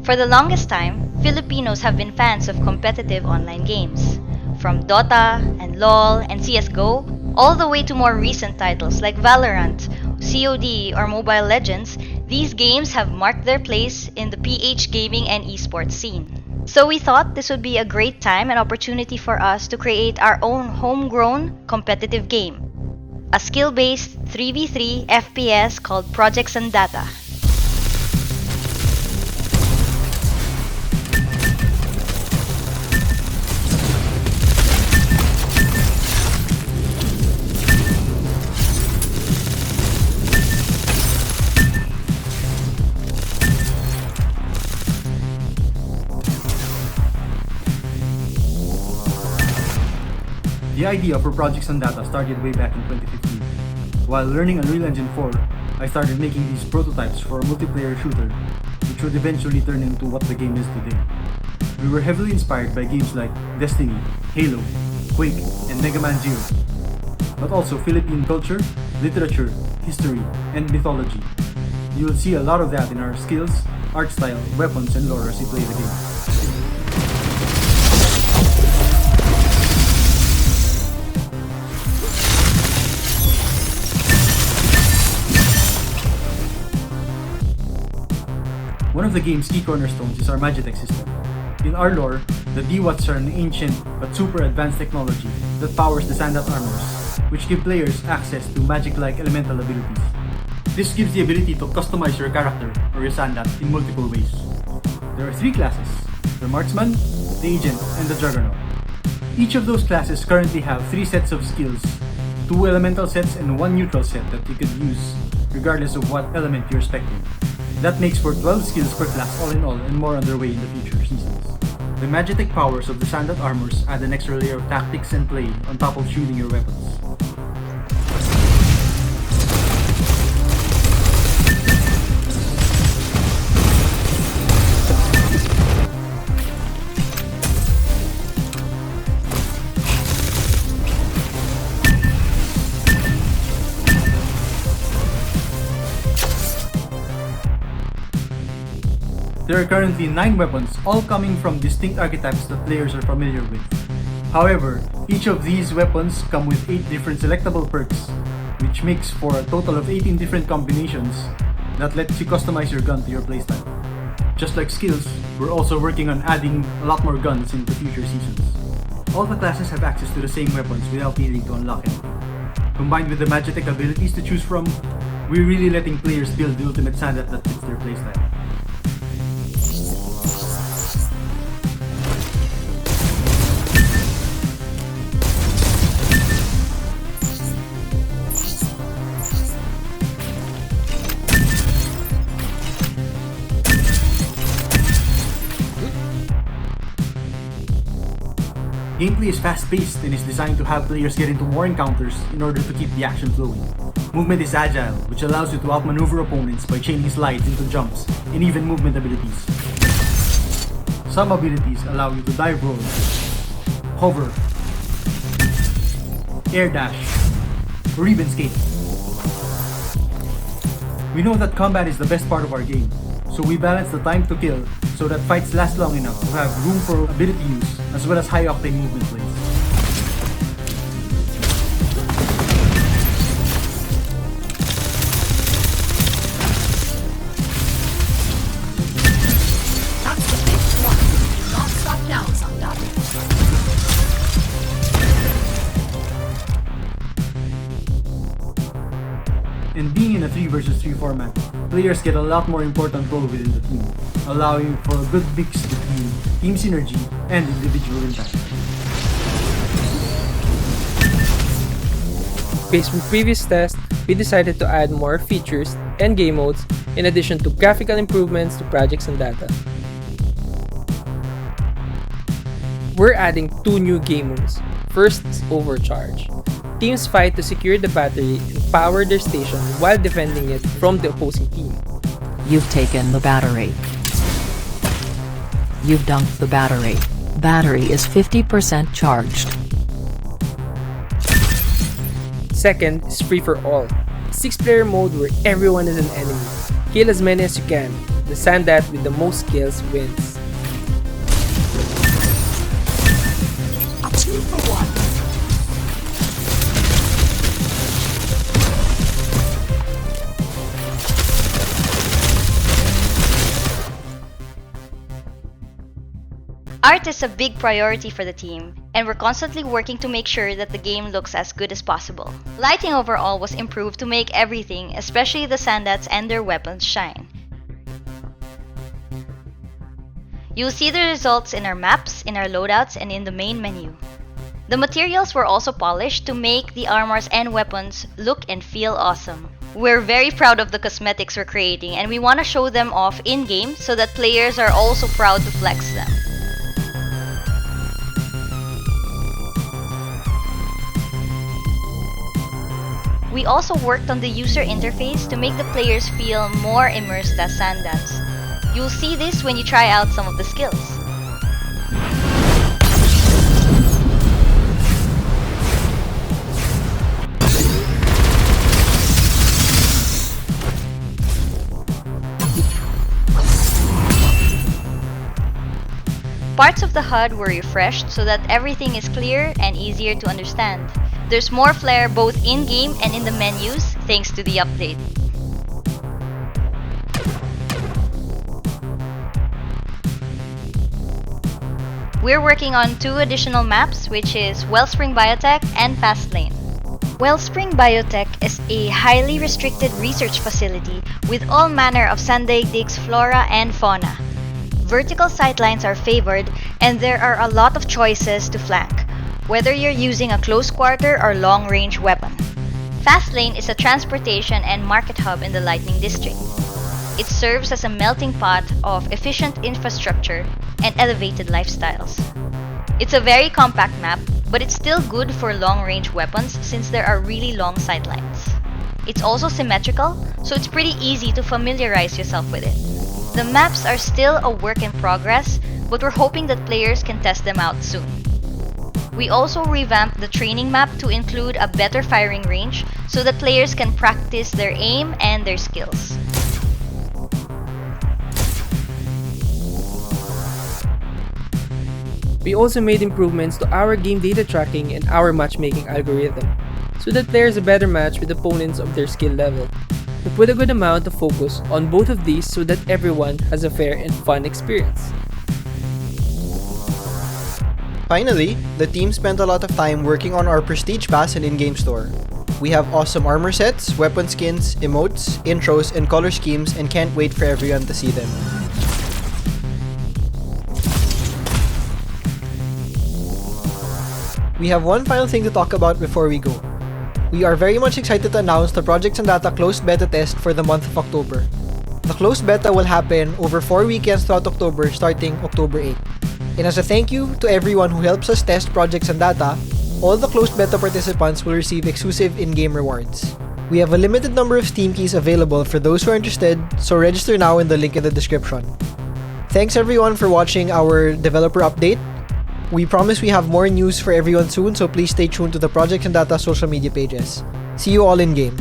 For the longest time, Filipinos have been fans of competitive online games. From Dota and LoL and CSGO, all the way to more recent titles like Valorant, COD, or Mobile Legends, these games have marked their place in the PH gaming and esports scene. So we thought this would be a great time and opportunity for us to create our own homegrown competitive game. A skill-based 3v3 FPS called Project Xandata. The idea for Project Xandata started way back in 2015. While learning Unreal Engine 4, I started making these prototypes for a multiplayer shooter, which would eventually turn into what the game is today. We were heavily inspired by games like Destiny, Halo, Quake, and Mega Man Zero, but also Philippine culture, literature, history, and mythology. You will see a lot of that in our skills, art style, weapons, and lore as you play the game. One of the game's key cornerstones is our MAGITECH system. In our lore, the DWATs are an ancient but super advanced technology that powers the Xandat armors, which give players access to magic-like elemental abilities. This gives the ability to customize your character or your Xandat in multiple ways. There are 3 classes: the Marksman, the Agent, and the Juggernaut. Each of those classes currently have 3 sets of skills, 2 elemental sets and 1 neutral set that you could use regardless of what element you're expecting. That makes for 12 skills per class all in all, and more on their way in the future seasons. The MAGITECH powers of the Xandat armors add an extra layer of tactics and play on top of shooting your weapons. There are currently 9 weapons, all coming from distinct archetypes that players are familiar with. However, each of these weapons come with 8 different selectable perks, which makes for a total of 18 different combinations that lets you customize your gun to your playstyle. Just like skills, we're also working on adding a lot more guns in the future seasons. All the classes have access to the same weapons without needing to unlock anything. Combined with the MAGITECH abilities to choose from, we're really letting players build the ultimate Xandat that fits their playstyle. Gameplay is fast-paced and is designed to have players get into more encounters in order to keep the action flowing. Movement is agile, which allows you to outmaneuver opponents by chaining slides into jumps and even movement abilities. Some abilities allow you to dive roll, hover, air dash, or even skate. We know that combat is the best part of our game, so we balance the time to kill so that fights last long enough to have room for ability use as well as high-octane movement plays. That's the big one. Not stop now, Xandata. And being in a 3 vs 3 format, players get a lot more important role within the team, allowing for a good mix between team synergy and individual impact. Based on previous tests, we decided to add more features and game modes in addition to graphical improvements to Project Xandata. We're adding 2 new game modes. First is Overcharge. Teams fight to secure the battery and power their station while defending it from the opposing team. You've taken the battery. You've dunked the battery. Battery is 50% charged. Second is Free for All, 6-player mode where everyone is an enemy. Kill as many as you can. the Xandat with the most kills wins. 2 for 1. Art is a big priority for the team, and we're constantly working to make sure that the game looks as good as possible. Lighting overall was improved to make everything, especially the Xandats and their weapons, shine. You'll see the results in our maps, in our loadouts, and in the main menu. The materials were also polished to make the armors and weapons look and feel awesome. We're very proud of the cosmetics we're creating, and we want to show them off in-game so that players are also proud to flex them. We also worked on the user interface to make the players feel more immersed as Xandats. You'll see this when you try out some of the skills. Parts of the HUD were refreshed so that everything is clear and easier to understand. There's more flair both in-game and in the menus thanks to the update. We're working on 2 additional maps, which is Wellspring Biotech and Fastlane. Wellspring Biotech is a highly restricted research facility with all manner of Sandaigdig's flora and fauna. Vertical sightlines are favored, and there are a lot of choices to flank, whether you're using a close quarter or long-range weapon. Fastlane is a transportation and market hub in the Lightning District. It serves as a melting pot of efficient infrastructure and elevated lifestyles. It's a very compact map, but it's still good for long-range weapons since there are really long sightlines. It's also symmetrical, so it's pretty easy to familiarize yourself with it. The maps are still a work in progress, but we're hoping that players can test them out soon. We also revamped the training map to include a better firing range so that players can practice their aim and their skills. We also made improvements to our game data tracking and our matchmaking algorithm, so that players are better matched with opponents of their skill level. We put a good amount of focus on both of these so that everyone has a fair and fun experience. Finally, the team spent a lot of time working on our Prestige Pass and in-game store. We have awesome armor sets, weapon skins, emotes, intros, and color schemes, and can't wait for everyone to see them. We have one final thing to talk about before we go. We are very much excited to announce the Project Xandata closed beta test for the month of October. The closed beta will happen over 4 weekends throughout October starting October 8. And as a thank you to everyone who helps us test Project Xandata, all the closed beta participants will receive exclusive in-game rewards. We have a limited number of Steam keys available for those who are interested, so register now in the link in the description. Thanks everyone for watching our developer update. We promise we have more news for everyone soon, so please stay tuned to the Project Xandata social media pages. See you all in game.